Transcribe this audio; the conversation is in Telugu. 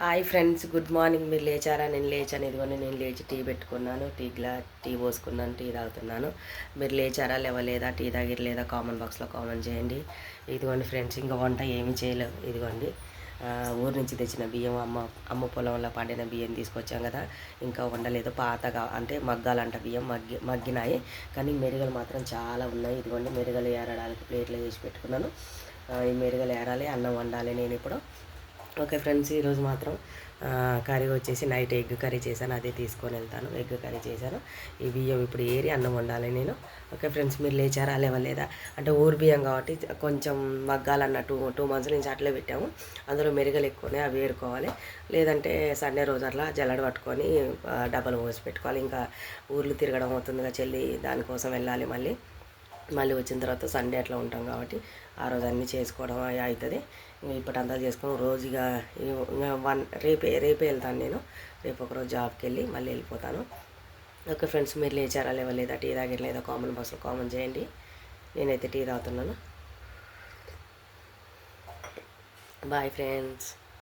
Hi friends, good morning. మీరు లేచారా? నేను లేచాను. ఇదిగోండి, నేను లేచి టీ పెట్టుకున్నాను. టీ పోసుకున్నాను, టీ తాగుతున్నాను. మీరు లేచారా? లేవలేదా? టీ తాగిరలేదా? కామెంట్ బాక్స్లో కామెంట్ చేయండి. ఇదిగోండి ఫ్రెండ్స్, ఇంకా వంట ఏమీ చేయలేవు. ఇదిగోండి ఊరు నుంచి తెచ్చిన బియ్యం, అమ్మ పొలంలో పండిన బియ్యం తీసుకొచ్చాం కదా. ఇంకా వండలేదు, పాతగా అంటే మగ్గాలంట బియ్యం, మగ్గినాయి. కానీ మెరుగలు మాత్రం చాలా ఉన్నాయి. ఇదిగోండి మెరుగలు ఏరడానికి ప్లేట్లో వేసి పెట్టుకున్నాను. ఈ మెరుగలు ఏరాలి, అన్నం వండాలి నేను ఇప్పుడు. ఓకే ఫ్రెండ్స్, ఈరోజు మాత్రం కర్రీ వచ్చేసి నైట్ ఎగ్ కర్రీ చేశాను, అదే తీసుకొని వెళ్తాను. ఎగ్ కర్రీ చేశాను. ఈ బియ్యం ఇప్పుడు ఏరి అన్నం వండాలి నేను. ఓకే ఫ్రెండ్స్, మీరు లేచారా? లేవలేదా? అంటే ఊరు బియ్యం కాబట్టి కొంచెం మగ్గాలన్నట్టు 2 మంత్స్ నుంచి అట్లే పెట్టాము. అందులో మెరుగలు ఎక్కువనే, అవి ఏరుకోవాలి. లేదంటే సండే రోజు అట్లా జల్లడ పట్టుకొని డబ్బలు పోసి పెట్టుకోవాలి. ఇంకా ఊర్లు తిరగడం అవుతుందిగా చెల్లి, దానికోసం వెళ్ళాలి. మళ్ళీ వచ్చిన తర్వాత సండే అట్లా ఉంటాం కాబట్టి ఆ రోజు అన్నీ చేసుకోవడం అవుతుంది. ఇప్పటంతా చేసుకొని రోజుగా రేపే వెళ్తాను నేను. రేపు ఒకరోజు జాబ్కి వెళ్ళి మళ్ళీ వెళ్ళిపోతాను. ఓకే ఫ్రెండ్స్, మీరు లేచారా? లేవలేదా? టీ తాగలేదా? కామెంట్ బాక్స్లో కామెంట్ చేయండి. నేనైతే టీ తాగుతున్నాను. Bye friends.